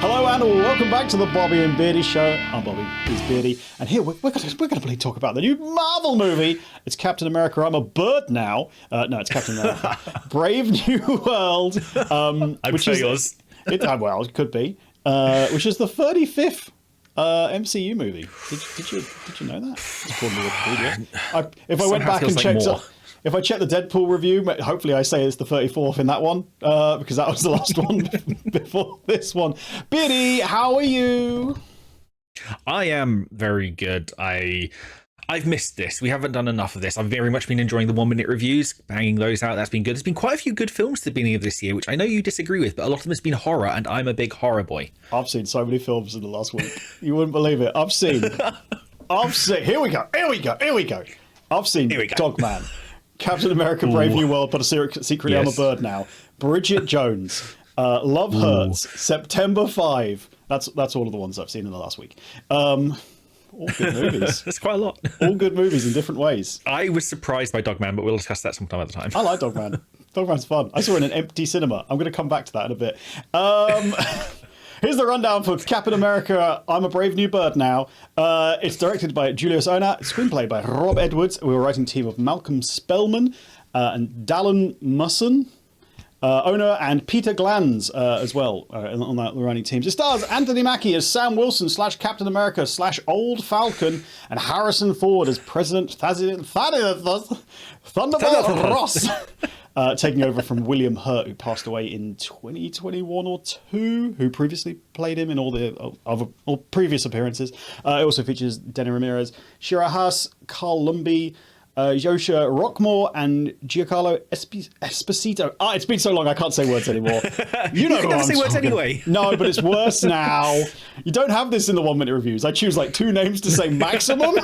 Hello and welcome back to the Bobby and Beardy Show. I'm Bobby, he's Beardy, and here we're going to talk about the new Marvel movie. It's Captain America, I'm a Bird Now. No, it's Captain America, Brave New World. I'd say yours. Well, it could be. Which is the 35th MCU movie. Did you know that? It's according to Wikipedia. If I went back and checked... If I check the Deadpool review, hopefully I say it's the 34th in that one, because that was the last one before this one. Beardy, how are you? I am very good. I've missed this. We haven't done enough of this. I've very much been enjoying the 1 minute reviews, banging those out. That's been good. There's been quite a few good films at the beginning of this year, which I know you disagree with, but a lot of them has been horror, and I'm a big horror boy. I've seen so many films in the last week. You wouldn't believe it. I've seen. Here we go. I've seen Dogman. Captain America, Brave New World, but secretly I'm a Bird Now. Bridget Jones, Love Hurts, September 5. That's all of the ones I've seen in the last week. All good movies. That's quite a lot. All good movies in different ways. I was surprised by Dogman, but we'll discuss that sometime at the time. I like Dogman. Dogman's fun. I saw it in an empty cinema. I'm going to come back to that in a bit. Here's the rundown for Captain America, I'm a Brave New Bird Now. It's directed by Julius Onah, screenplay by Rob Edwards. We were writing team of Malcolm Spellman and Dallin Musson. Onah and Peter Glanz as well on that writing teams. It stars Anthony Mackie as Sam Wilson / Captain America / Old Falcon, and Harrison Ford as President Thunderbolt Ross. Taking over from William Hurt, who passed away in 2021 or 2, who previously played him in all the all previous appearances. It also features Denny Ramirez, Shira Haas, Carl Lumbly, Yosha Rockmore, and Giancarlo Esposito. It's been so long I can't say words anymore. You know, you can never say words anyway. No, but it's worse now. You don't have this in the 1 minute reviews. I choose like 2 names to say maximum.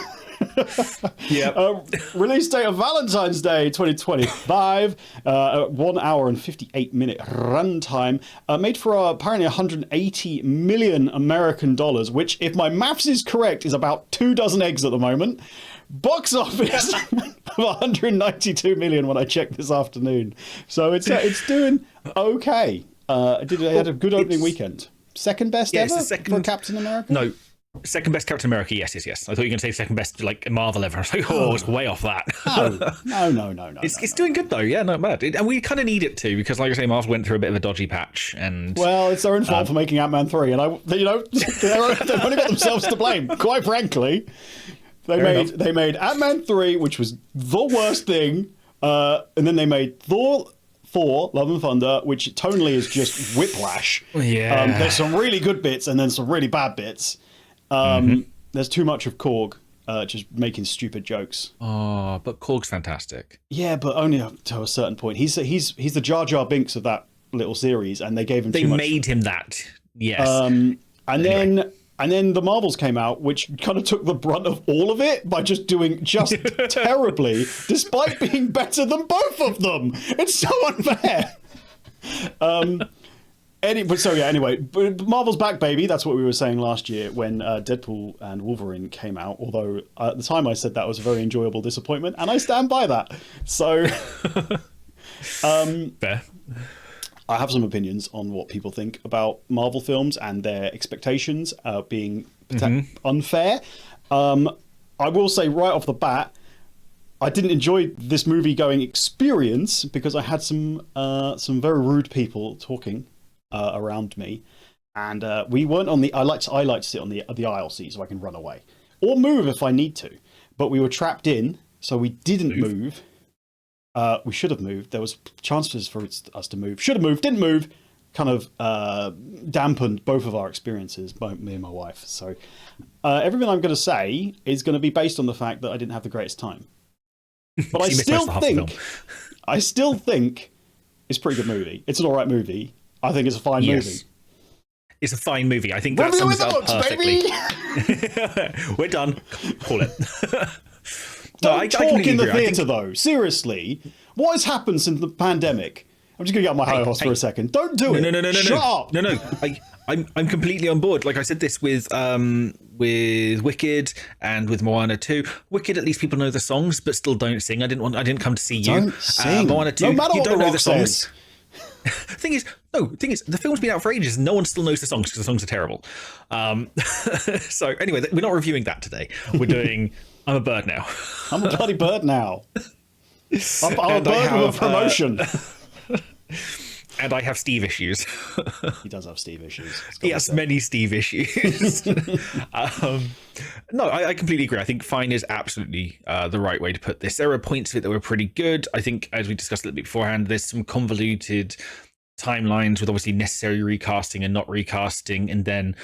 Release date of Valentine's Day 2025, 1 hour and 58 minute runtime, made for apparently 180 million American dollars, which, if my maths is correct, is about 2 dozen eggs at the moment. Box office of 192 million when I checked this afternoon, so it's doing okay. It had a good opening weekend. Second best ever for Captain America. No. Second best Captain America, yes. I thought you were going to say second best like Marvel ever. I was like, it's way off that. No. It's doing good though, yeah, not bad. And we kind of need it to, because like I say, Marvel went through a bit of a dodgy patch, and well, it's their own fault for making Ant-Man 3, and they've only got themselves to blame. Quite frankly, they made Ant-Man 3, which was the worst thing, and then they made Thor 4, Love and Thunder, which tonally is just whiplash. Yeah, there's some really good bits and then some really bad bits. There's too much of Korg just making stupid jokes. Oh, but Korg's fantastic. Yeah, but only up to a certain point. He's the Jar Jar Binks of that little series, and they gave him too much. They made him that. Yes. And then the Marvels came out, which kind of took the brunt of all of it by just doing terribly, despite being better than both of them. It's so unfair. Anyway, Marvel's back, baby. That's what we were saying last year when Deadpool and Wolverine came out. Although at the time I said that was a very enjoyable disappointment, and I stand by that. So, fair. I have some opinions on what people think about Marvel films and their expectations being unfair. I will say right off the bat, I didn't enjoy this movie-going experience because I had some very rude people talking around me, and we weren't on the. I like to sit on the aisle seat so I can run away or move if I need to. But we were trapped in, so we didn't move. We should have moved. There was chances for us to move. Should have moved. Didn't move. Kind of dampened both of our experiences, me and my wife. So everything I'm going to say is going to be based on the fact that I didn't have the greatest time. But I still think it's a pretty good movie. It's an all right movie. I think it's a fine movie. It's a fine movie. I think that sums it up perfectly. We're done. Call it. Don't talk in the theatre, though. Seriously. What has happened since the pandemic? I'm just going to get on my high horse for a second. Don't do it. No. Shut up. No. I'm completely on board. Like I said this with Wicked and with Moana 2. Wicked, at least people know the songs, but still don't sing. I didn't come to see you. Don't sing. Moana 2, no matter you what don't the know Rock the songs. Says. Thing is, the film's been out for ages. And no one still knows the songs because the songs are terrible. So anyway, we're not reviewing that today. We're doing I'm a Bird Now. I'm a bloody bird now. I'm a bird with a promotion. And I have Steve issues. He does have Steve issues. He has many Steve issues. No, I completely agree. I think fine is absolutely the right way to put this. There are points of it that were pretty good. I think, as we discussed a little bit beforehand, there's some convoluted timelines with obviously necessary recasting and not recasting, and then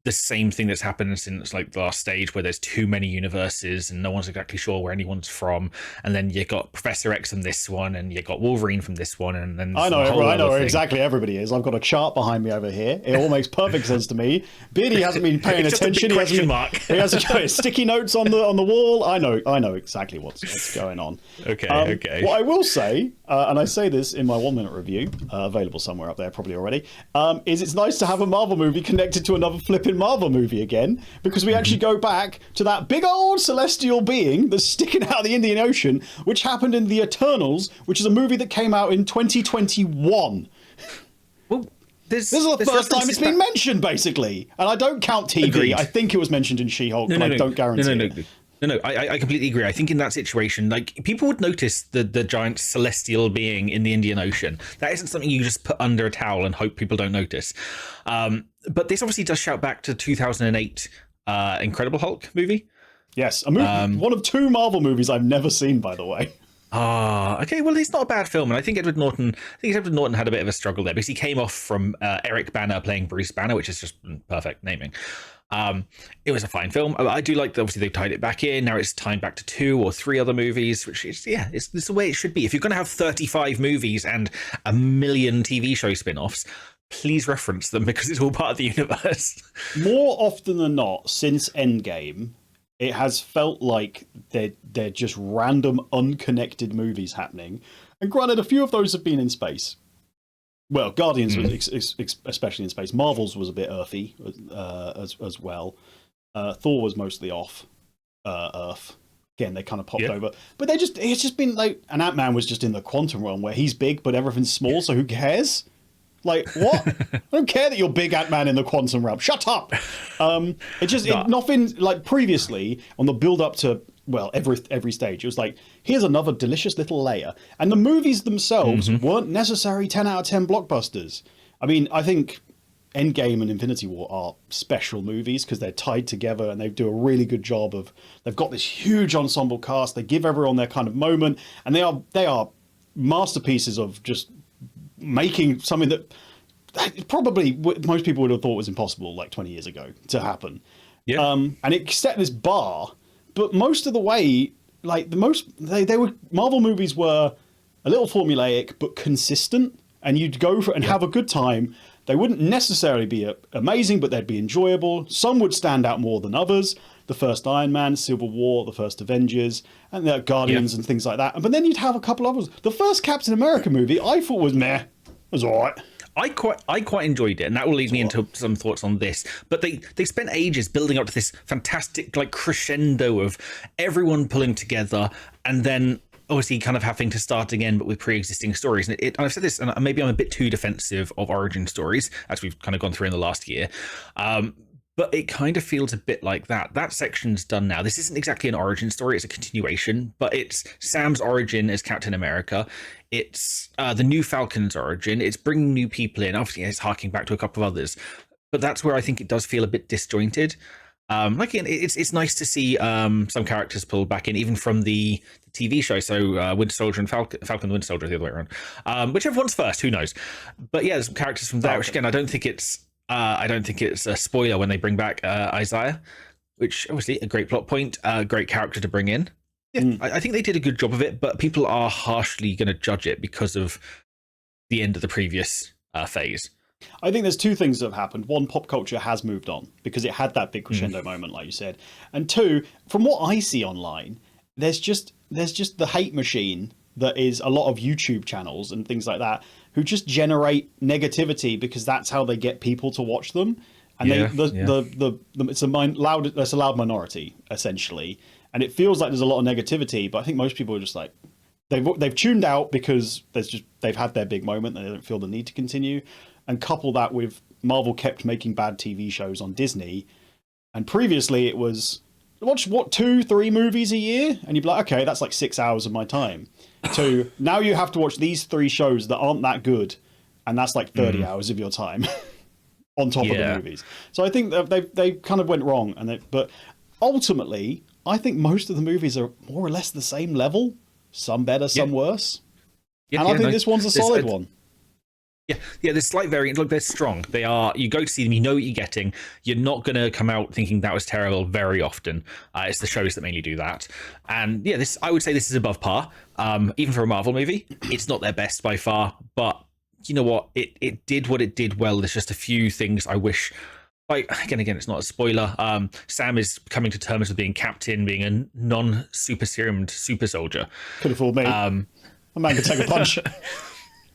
the same thing that's happened since like the last stage where there's too many universes and no one's exactly sure where anyone's from, and then you got Professor X from this one and you got Wolverine from this one, and then I know where exactly everybody is. I've got a chart behind me over here. It all makes perfect sense to me. Beardy hasn't been paying attention. He has sticky notes on the wall. I know exactly what's going on. Okay. What I will say, and I say this in my 1 minute review, available somewhere up there probably already, is it's nice to have a Marvel movie connected to another flipping Marvel movie again, because we actually go back to that big old celestial being that's sticking out of the Indian Ocean, which happened in The Eternals, which is a movie that came out in 2021. Well, this is the first time it's been mentioned, basically. And I don't count TV. Agreed. I think it was mentioned in She-Hulk, but I don't guarantee it. No, I completely agree. I think in that situation, like, people would notice the giant celestial being in the Indian Ocean. That isn't something you just put under a towel and hope people don't notice. But this obviously does shout back to 2008 Incredible Hulk movie. Yes, a movie, one of 2 Marvel movies I've never seen, by the way. Okay. Well, it's not a bad film, and I think Edward Norton had a bit of a struggle there because he came off from Eric Bana playing Bruce Banner, which is just perfect naming. It was a fine film. I do like that obviously they tied it back in. Now it's tied back to 2 or 3 other movies, which is, it's the way it should be. If you're going to have 35 movies and a million TV show spin-offs, please reference them because it's all part of the universe. More often than not, since Endgame, it has felt like they're just random, unconnected movies happening. And granted, a few of those have been in space. Well, Guardians was especially in space. Marvel's was a bit earthy as well. Thor was mostly off Earth. Again, they kind of popped over. But it's just been like, and Ant-Man was just in the quantum realm where he's big, but everything's small, so who cares? Like, what? I don't care that you're big Ant-Man in the quantum realm. Shut up! Nothing like previously on the build-up to, well, every stage. It was like, here's another delicious little layer. And the movies themselves weren't necessary 10 out of 10 blockbusters. I mean, I think Endgame and Infinity War are special movies because they're tied together and they do a really good job of, they've got this huge ensemble cast. They give everyone their kind of moment. And they are masterpieces of just making something that probably most people would have thought was impossible like 20 years ago to happen. And it set this bar, but most of the way, like they were, Marvel movies were a little formulaic but consistent, and you'd go for it and have a good time. They wouldn't necessarily be amazing, but they'd be enjoyable. Some would stand out more than others. The first Iron Man, Civil War, the first Avengers, and the Guardians and things like that. But then you'd have a couple others. The first Captain America movie I thought was meh. It was all right. I quite enjoyed it, and that will lead me into some thoughts on this. But they spent ages building up to this fantastic like crescendo of everyone pulling together, and then obviously kind of having to start again, but with pre-existing stories. And I've said this, and maybe I'm a bit too defensive of origin stories, as we've kind of gone through in the last year. But it kind of feels a bit like that. That section's done now. This isn't exactly an origin story. It's a continuation, but it's Sam's origin as Captain America. It's the new Falcon's origin. It's bringing new people in. Obviously, it's harking back to a couple of others. But that's where I think it does feel a bit disjointed. Again, it's nice to see some characters pulled back in, even from the TV show. So Winter Soldier and Falcon and Winter Soldier the other way around. Whichever one's first, who knows? But yeah, there's some characters from there, which again, I don't think it's a spoiler when they bring back Isaiah, which obviously a great plot point, a great character to bring in. Yeah, I think they did a good job of it, but people are harshly going to judge it because of the end of the previous phase. I think there's 2 things that have happened. One, pop culture has moved on because it had that big crescendo moment, like you said. And 2, from what I see online, there's just the hate machine that is a lot of YouTube channels and things like that who just generate negativity because that's how they get people to watch them. And it's a loud minority essentially. And it feels like there's a lot of negativity, but I think most people are just like, they've tuned out because they've had their big moment and they don't feel the need to continue, and couple that with Marvel kept making bad TV shows on Disney, and previously it was watch 2-3 movies a year, and you'd be like, okay, that's like 6 hours of my time. To now you have to watch these 3 shows that aren't that good, and that's like 30 hours of your time on top of the movies. So I think that they kind of went wrong, but ultimately I think most of the movies are more or less the same level, some better, some worse, and I think this one's a solid one. Yeah, there's slight variant. Look, they're strong. They are. You go to see them, you know what you're getting. You're not going to come out thinking that was terrible very often. It's the shows that mainly do that. And yeah, I would say this is above par. Even for a Marvel movie, it's not their best by far. But you know what? It did what it did well. There's just a few things I wish. Like again, it's not a spoiler. Sam is coming to terms with being captain, being a non-super serumed super soldier. Could have fooled me. A man could take a punch.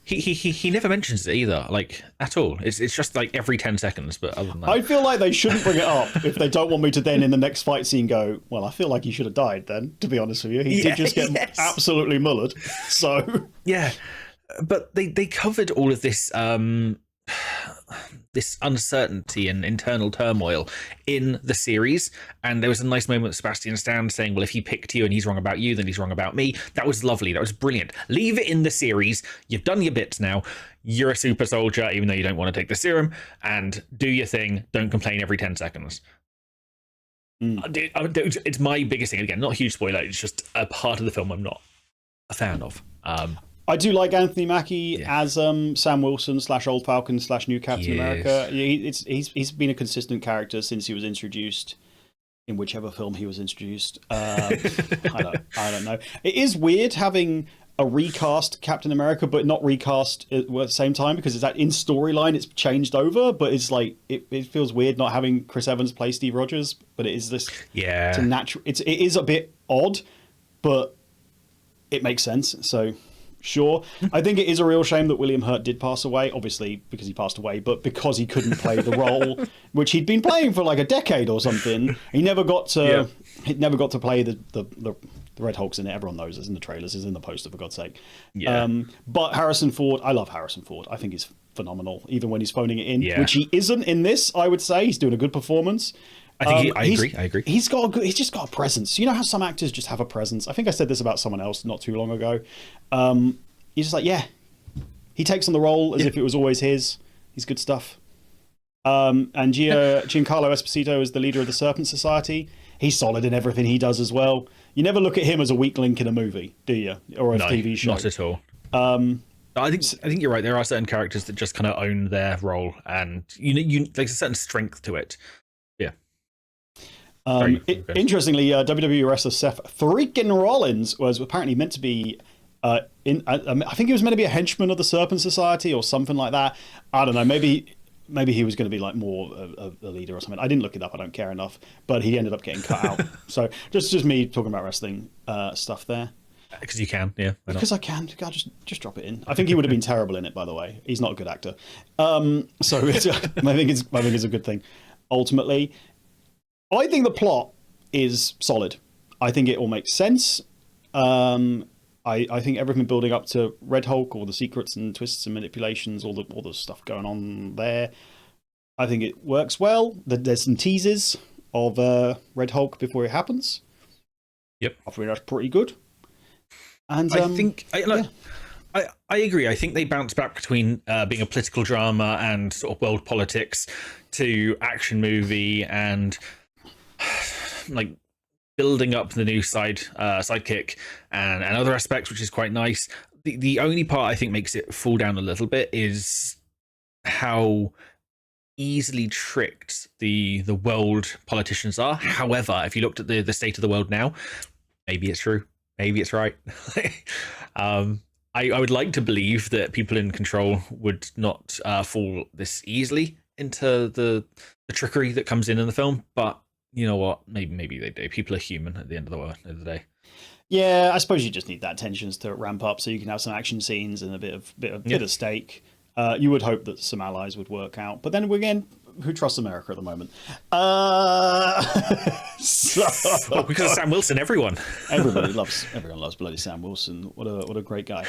He never mentions it either, like at all. It's just like every 10 seconds. But other than that, I feel like they shouldn't bring it up if they don't want me to then in the next fight scene go, well, I feel like he should have died then. To be honest with you, he did just get absolutely mullered. So yeah, but they covered all of this this uncertainty and internal turmoil in the series, and there was a nice moment with Sebastian Stan saying, well, if he picked you and he's wrong about you, then he's wrong about me. That was lovely. That was brilliant. Leave it in the series. You've done your bits now. You're a super soldier, even though you don't want to take the serum, and do your thing. Don't complain every 10 seconds. It's my biggest thing. Again, not a huge spoiler. It's just a part of the film I'm not a fan of. I do like Anthony Mackie as Sam Wilson / Old Falcon / New Captain America. He's been a consistent character since he was introduced in whichever film he was introduced. I don't know. It is weird having a recast Captain America, but not recast at the same time, because it's that in storyline it's changed over. But it's like it feels weird not having Chris Evans play Steve Rogers. But it is this. Yeah, it's a natural. It is a bit odd, but it makes sense. So. Sure. I think it is a real shame that William Hurt did pass away, obviously because he passed away, but because he couldn't play the role, which he'd been playing for like a decade or something. He never got to play the Red Hulk's in it. Everyone knows it's in the trailers, it's in the poster, for God's sake. Yeah. But Harrison Ford, I love Harrison Ford. I think he's phenomenal, even when he's phoning it in, which he isn't in this, I would say. He's doing a good performance. I agree. He's just got a presence. You know how some actors just have a presence? I think I said this about someone else not too long ago. He's just like, he takes on the role as if it was always his. He's good stuff. And Giancarlo Esposito is the leader of the Serpent Society. He's solid in everything he does as well. You never look at him as a weak link in a movie, do you? Or a TV show? Not at all. I think you're right. There are certain characters that just kind of own their role, and there's a certain strength to it. Yeah. Interestingly, WWE wrestler Seth freaking Rollins was apparently meant to be I think he was meant to be a henchman of the Serpent Society or something like that. I don't know. Maybe he was going to be like more a leader or something. I didn't look it up. I don't care enough. But he ended up getting cut out. So just me talking about wrestling stuff there. Because you can, yeah. Because I can. God, just drop it in. I think he would have been terrible in it, by the way. He's not a good actor. So I think it's a good thing. Ultimately, I think the plot is solid. I think it all makes sense. I think everything building up to Red Hulk, all the secrets and twists and manipulations, all the stuff going on there, I think it works well. There's some teases of Red Hulk before it happens. Yep, I think that's pretty good. And I agree. I think they bounce back between being a political drama and sort of world politics to action movie and like building up the new sidekick and other aspects, which is quite nice. The only part I think makes it fall down a little bit is how easily tricked the world politicians are. However, if you looked at the state of the world now, maybe it's true. Maybe it's right. I would like to believe that people in control would not fall this easily into the trickery that comes in the film, but you know what? Maybe they do. People are human at the end of the day. Yeah, I suppose you just need that tensions to ramp up so you can have some action scenes and a bit of stake. You would hope that some allies would work out, but then again, who trusts America at the moment? Well, because of Sam Wilson, everyone loves bloody Sam Wilson. What a great guy.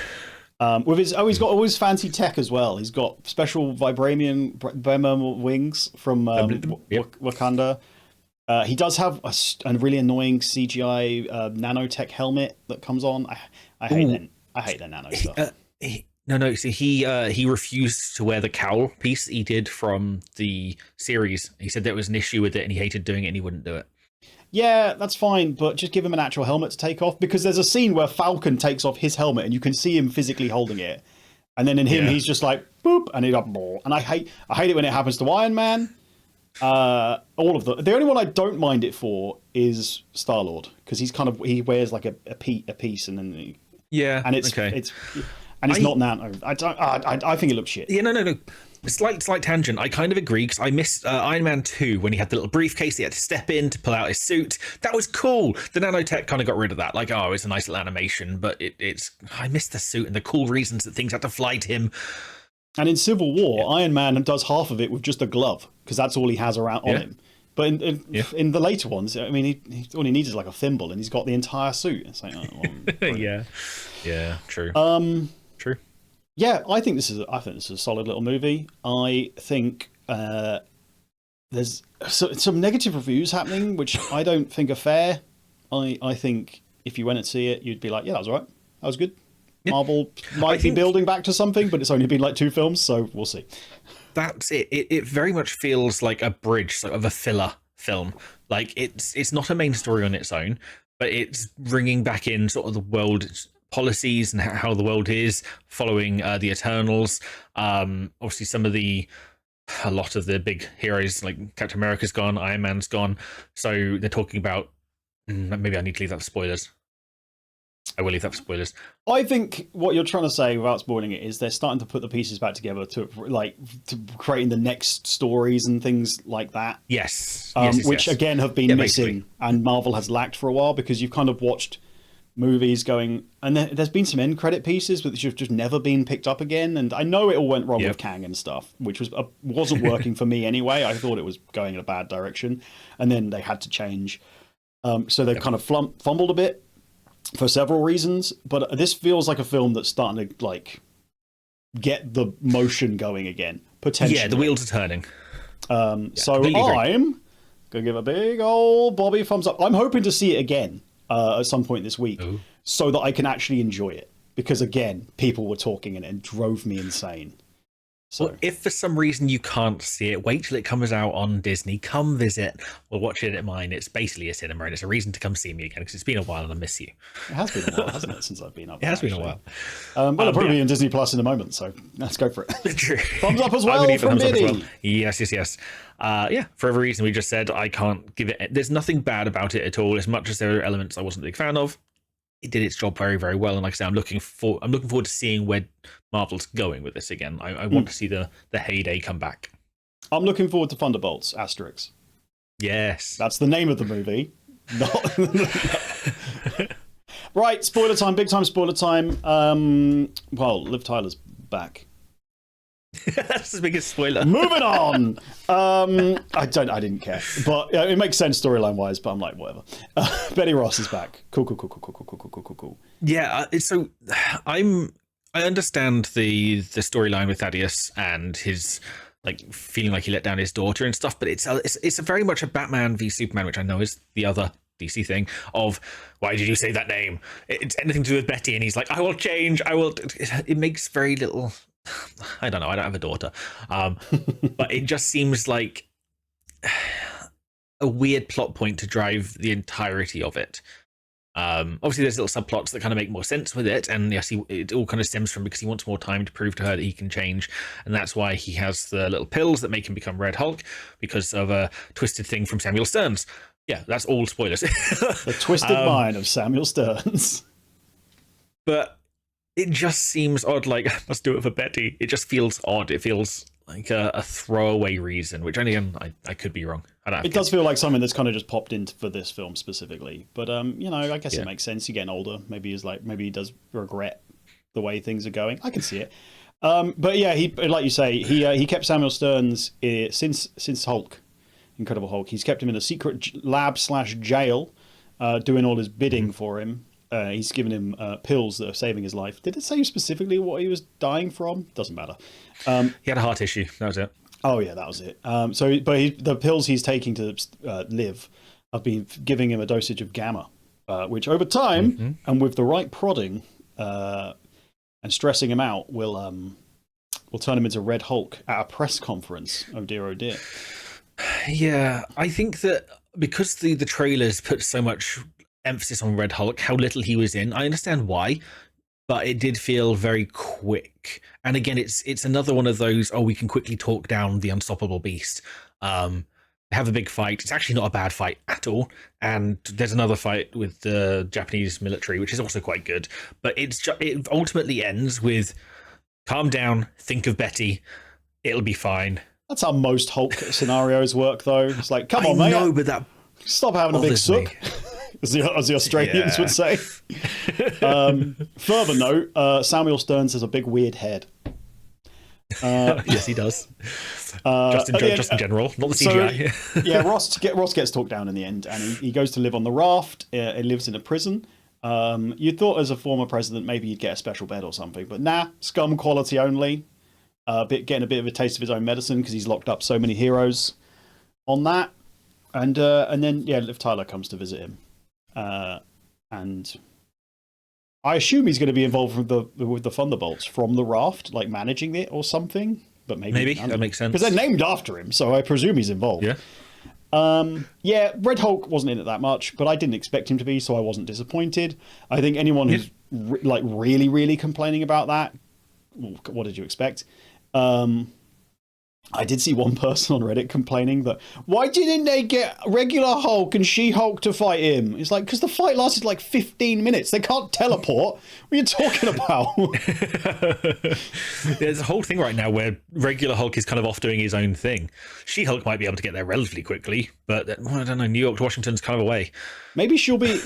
With his he's got all his fancy tech as well. He's got special vibranium wings from Wakanda. He does have a really annoying CGI nanotech helmet that comes on. I hate that nano stuff. So he refused to wear the cowl piece he did from the series. He said there was an issue with it and he hated doing it and he wouldn't do it. Yeah, that's fine, but just give him an actual helmet to take off, because there's a scene where Falcon takes off his helmet and you can see him physically holding it, and then in him he's just like boop, and he's like, and I hate it when it happens to Iron Man. All of them. The only one I don't mind it for is Star-Lord, because he wears like a piece, and then it's not nano. I think it looks shit. Yeah, no. Slight tangent. I kind of agree, because I missed Iron Man 2 when he had the little briefcase he had to step in to pull out his suit. That was cool. The nanotech kind of got rid of that. Like, oh, it's a nice little animation, but I missed the suit and the cool reasons that things had to fly to him. And in Civil War, Iron Man does half of it with just a glove, because that's all he has around on him. But in the later ones, I mean, he all he needs is like a thimble, and he's got the entire suit. It's like, yeah, true. True. Yeah, I think this is a solid little movie. I think there's some negative reviews happening, which I don't think are fair. I think if you went and see it, you'd be like, yeah, that was all right. That was good. Marvel might be building back to something, but it's only been like 2 films, so we'll see. That's it. It very much feels like a bridge, sort of a filler film. Like it's not a main story on its own, but it's bringing back in sort of the world policies and how the world is following the Eternals. Obviously, a lot of the big heroes like Captain America's gone, Iron Man's gone, so they're talking about. Maybe I need to leave that for spoilers. I will leave that for spoilers. I think what you're trying to say, without spoiling it, is they're starting to put the pieces back together to creating the next stories and things like that. Yes. Which again have been missing, and Marvel has lacked for a while, because you've kind of watched movies going, and there's been some end credit pieces which have just never been picked up again. And I know it all went wrong with Kang and stuff, which wasn't working for me anyway. I thought it was going in a bad direction, and then they had to change. So they've kind of fumbled a bit for several reasons, but this feels like a film that's starting to like get the motion going again, potentially. Yeah, the wheels are turning. So I'm gonna give a big old Bobby thumbs up. I'm hoping to see it again at some point this week, so that I can actually enjoy it, because again, people were talking and it drove me insane. So well, if for some reason you can't see it, wait till it comes out on Disney. Come visit. We'll watch it at mine. It's basically a cinema, and it's a reason to come see me again, because it's been a while and I miss you. It has been a while, hasn't it, since I've been up? It has been a while. Well, it'll probably be in Disney Plus in a moment, so let's go for it. True. Thumbs up as well from Beardy. Yes. For every reason we just said, I can't give it. There's nothing bad about it at all. As much as there are elements I wasn't a big fan of, it did its job very, very well. And like I said, I'm looking forward to seeing where Marvel's going with this again. I want to see the heyday come back. I'm looking forward to Thunderbolts, asterisk. Yes. That's the name of the movie. Right, spoiler time, big time spoiler time. Well, Liv Tyler's back. That's the biggest spoiler. Moving on. I didn't care, but it makes sense storyline wise. But I'm like, whatever. Betty Ross is back. Cool. Yeah. So I understand the storyline with Thaddeus and his like feeling like he let down his daughter and stuff, but it's a very much a Batman v Superman, which I know is the other DC thing of why did you say that name? It's anything to do with Betty, and he's like, I will change. I will. It makes very little. I don't know. I don't have a daughter, but it just seems like a weird plot point to drive the entirety of it. Obviously, there's little subplots that kind of make more sense with it, and yes, it all kind of stems from because he wants more time to prove to her that he can change, and that's why he has the little pills that make him become Red Hulk because of a twisted thing from Samuel Stearns. Yeah, that's all spoilers. The twisted mind of Samuel Stearns. But it just seems odd, like, I must do it for Betty. It just feels odd. It feels like a throwaway reason, which, again, I could be wrong. It does feel like something that's kind of just popped in for this film specifically. But, I guess it makes sense. You're getting older. Maybe he does regret the way things are going. I can see it. But yeah, he, like you say, he kept Samuel Stearns since Hulk, Incredible Hulk. He's kept him in a secret lab / jail, doing all his bidding for him. He's given him pills that are saving his life. Did it say specifically what he was dying from? Doesn't matter. He had a heart issue. That was it. Oh yeah, that was it. The pills he's taking to live have been giving him a dosage of gamma, which over time and with the right prodding and stressing him out will turn him into Red Hulk at a press conference. Oh dear, oh dear. Yeah, I think that because the trailers put so much emphasis on Red Hulk, how little he was in, I understand why, but it did feel very quick. And again, it's another one of those, we can quickly talk down the unstoppable beast. Have a big fight. It's actually not a bad fight at all. And there's another fight with the Japanese military, which is also quite good. But it ultimately ends with, calm down, think of Betty, it'll be fine. That's how most Hulk scenarios work, though. It's like, come on, mate. No, but that stop having a big sook, as the Australians would say. Further note, Samuel Stearns has a big weird head. Yes, he does. Just in general, not the CGI. So, yeah, Ross gets talked down in the end, and he goes to live on the raft. He lives in a prison. You thought as a former president maybe you'd get a special bed or something, but nah, scum quality only. Getting a bit of a taste of his own medicine because he's locked up so many heroes on that. And then Liv Tyler comes to visit him, and I assume he's going to be involved with the Thunderbolts from the raft, like managing it or something. But maybe that makes sense because they're named after him, so I presume he's involved. Yeah. Red Hulk wasn't in it that much, but I didn't expect him to be, so I wasn't disappointed. I think anyone who's really, really complaining about that, what did you expect? I did see one person on Reddit complaining that, why didn't they get regular Hulk and She-Hulk to fight him? It's like, because the fight lasted like 15 minutes. They can't teleport. What are you talking about? There's a whole thing right now where regular Hulk is kind of off doing his own thing. She-Hulk might be able to get there relatively quickly, but I don't know, New York to Washington's kind of away. Maybe she'll be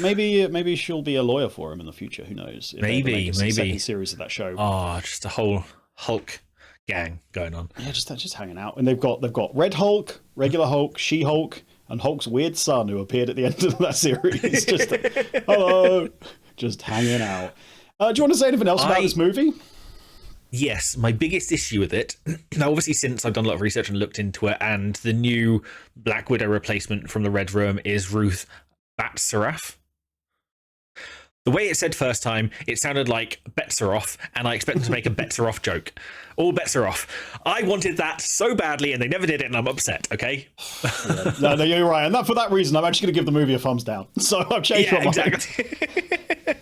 a lawyer for him in the future. Who knows? Maybe. Second series of that show. Oh, just a whole Hulk gang going on. Yeah, just hanging out, and they've got Red Hulk, regular Hulk, She-Hulk, and Hulk's weird son who appeared at the end of that series. Just hello, just hanging out. Do you want to say anything else about this movie? Yes, my biggest issue with it. Now, obviously, since I've done a lot of research and looked into it, and the new Black Widow replacement from the Red Room is Ruth Bat-Saraf. The way it said first time, it sounded like bets are off, and I expect them to make a bets are off joke. All bets are off. I wanted that so badly, and they never did it, and I'm upset, okay? No, you're right. And for that reason, I'm actually going to give the movie a thumbs down. So I've changed my mind. Exactly.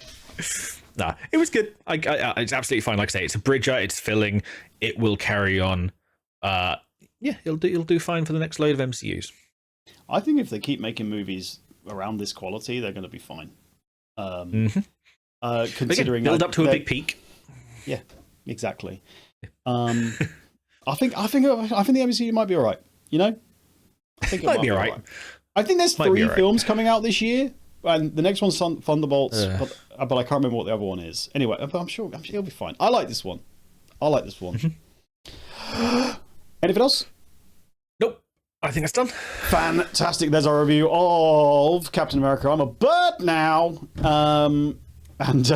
Nah, it was good. It's absolutely fine. Like I say, it's a bridger, it's filling, it will carry on. It'll do fine for the next load of MCUs. I think if they keep making movies around this quality, they're going to be fine. Considering build up to a big peak. Yeah, exactly. I think the MCU might be all right. You know, I think it might be all right. I think there's 3 films coming out this year, and the next one's Thunderbolts, but I can't remember what the other one is. Anyway, I'm sure it'll be fine. I like this one. Anything else? Nope. I think that's done. Fantastic. There's our review of Captain America. I'm a bird now. And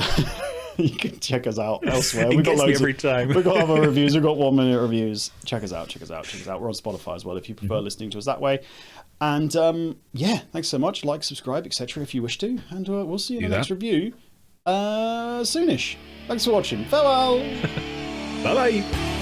you can check us out elsewhere. We've got loads every time. We've got other reviews. We've got 1-minute reviews. Check us out. We're on Spotify as well if you prefer listening to us that way. And thanks so much. Like, subscribe, etc. if you wish to. And we'll see you in the next review soonish. Thanks for watching. Farewell. Bye-bye.